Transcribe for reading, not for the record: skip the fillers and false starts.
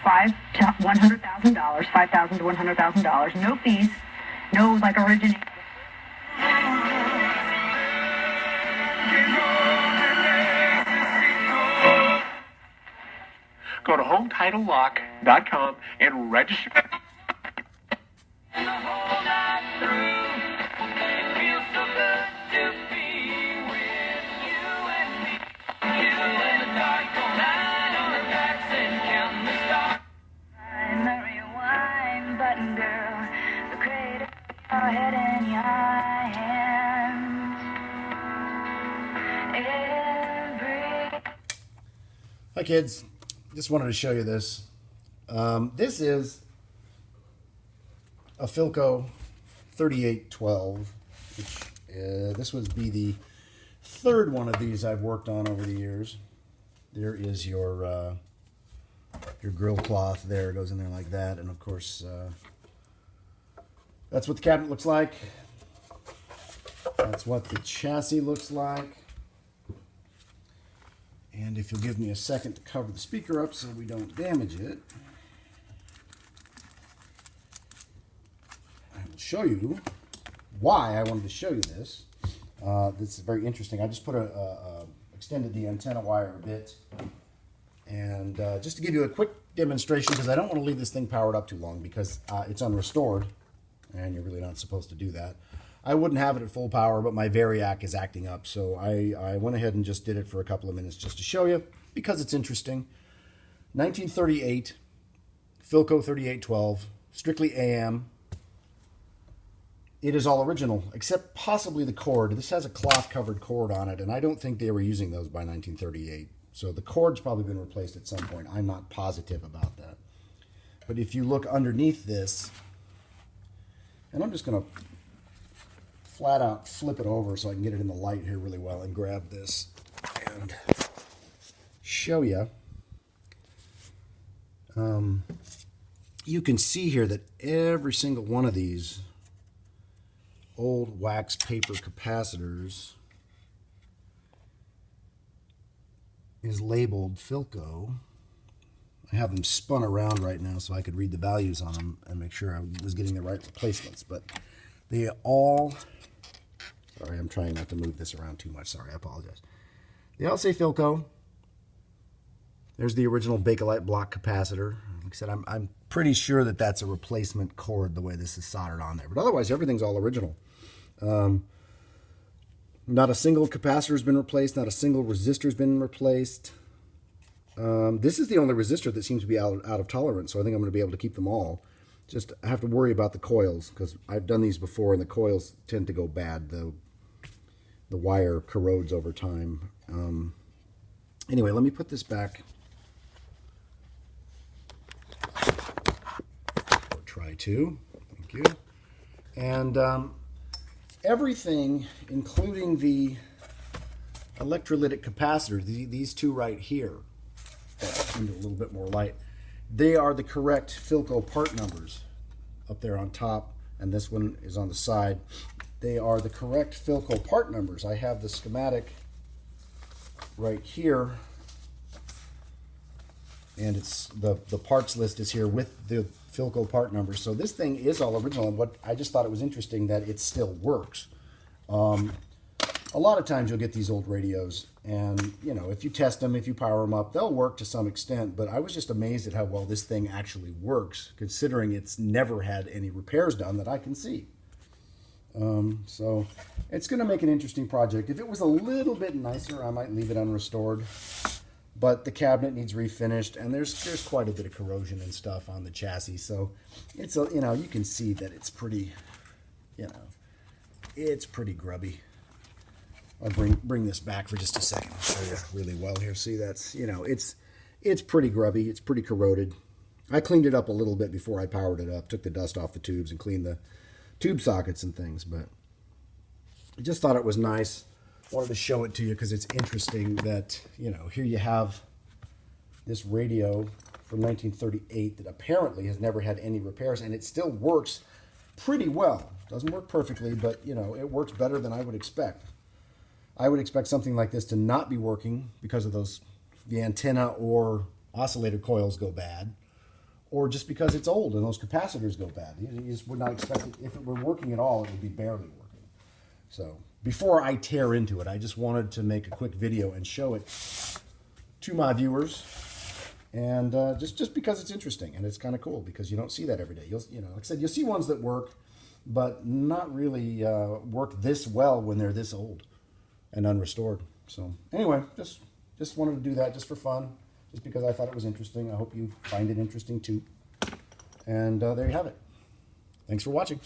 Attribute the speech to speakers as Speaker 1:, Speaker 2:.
Speaker 1: $5,000 to $100,000. No fees, no like originating.
Speaker 2: Go to HomeTitleLock.com and register.
Speaker 3: Hi kids, just wanted to show you this. This is a Philco 3812, which this would be the third one of these I've worked on over the years. There is your grill cloth there, it goes in there like that, and of course that's what the cabinet looks like. That's what the chassis looks like. And if you'll give me a second to cover the speaker up so we don't damage it, I will show you why I wanted to show you this. This is very interesting. I just put extended the antenna wire a bit, and just to give you a quick demonstration, because I don't want to leave this thing powered up too long because it's unrestored, and you're really not supposed to do that. I wouldn't have it at full power, but my Variac is acting up, so I went ahead and just did it for a couple of minutes just to show you, because it's interesting. 1938, Philco 3812, strictly AM. It is all original, except possibly the cord. This has a cloth-covered cord on it, and I don't think they were using those by 1938. So the cord's probably been replaced at some point. I'm not positive about that. But if you look underneath this, and I'm just going to flat out flip it over so I can get it in the light here really well and grab this and show you. You can see here that every single one of these old wax paper capacitors is labeled Philco. I have them spun around right now so I could read the values on them and make sure I was getting the right replacements, but they all, sorry, I'm trying not to move this around too much. Sorry, I apologize. They all say Philco. There's the original Bakelite block capacitor. Like I said, I'm pretty sure that that's a replacement cord the way this is soldered on there. But otherwise, everything's all original. Not a single capacitor has been replaced. Not a single resistor has been replaced. This is the only resistor that seems to be out of tolerance, so I think I'm going to be able to keep them all. Just I have to worry about the coils, because I've done these before and the coils tend to go bad. The wire corrodes over time. Anyway, let me put this back. Or try to. Thank you. And everything, including the electrolytic capacitor, these two right here, into a little bit more light, they are the correct Philco part numbers up there on top, and this one is on the side. They are the correct Philco part numbers. I have the schematic right here, and it's the parts list is here with the Philco part numbers. So this thing is all original, and what I just thought it was interesting that it still works. A lot of times you'll get these old radios, and you know, if you test them, if you power them up, they'll work to some extent, but I was just amazed at how well this thing actually works, considering it's never had any repairs done that I can see. So it's going to make an interesting project. If it was a little bit nicer, I might leave it unrestored, but the cabinet needs refinished, and there's quite a bit of corrosion and stuff on the chassis, so it's a, you know, you can see that it's pretty, you know, it's pretty grubby. I'll bring this back for just a second. I'll show you really well here. See, that's, you know, it's pretty grubby. It's pretty corroded. I cleaned it up a little bit before I powered it up. Took the dust off the tubes and cleaned the tube sockets and things. But I just thought it was nice. Wanted to show it to you because it's interesting that, you know, here you have this radio from 1938 that apparently has never had any repairs, and it still works pretty well. Doesn't work perfectly, but, you know, it works better than I would expect. I would expect something like this to not be working because of the antenna or oscillator coils go bad. or just because it's old and those capacitors go bad. You just would not expect it. If it were working at all, it would be barely working. So before I tear into it, I just wanted to make a quick video and show it to my viewers. And just because it's interesting and it's kind of cool because you don't see that every day. Like I said, you'll see ones that work, but not really work this well when they're this old and unrestored. So anyway, just wanted to do that just for fun, just because I thought it was interesting. I hope you find it interesting too. And there you have it. Thanks for watching.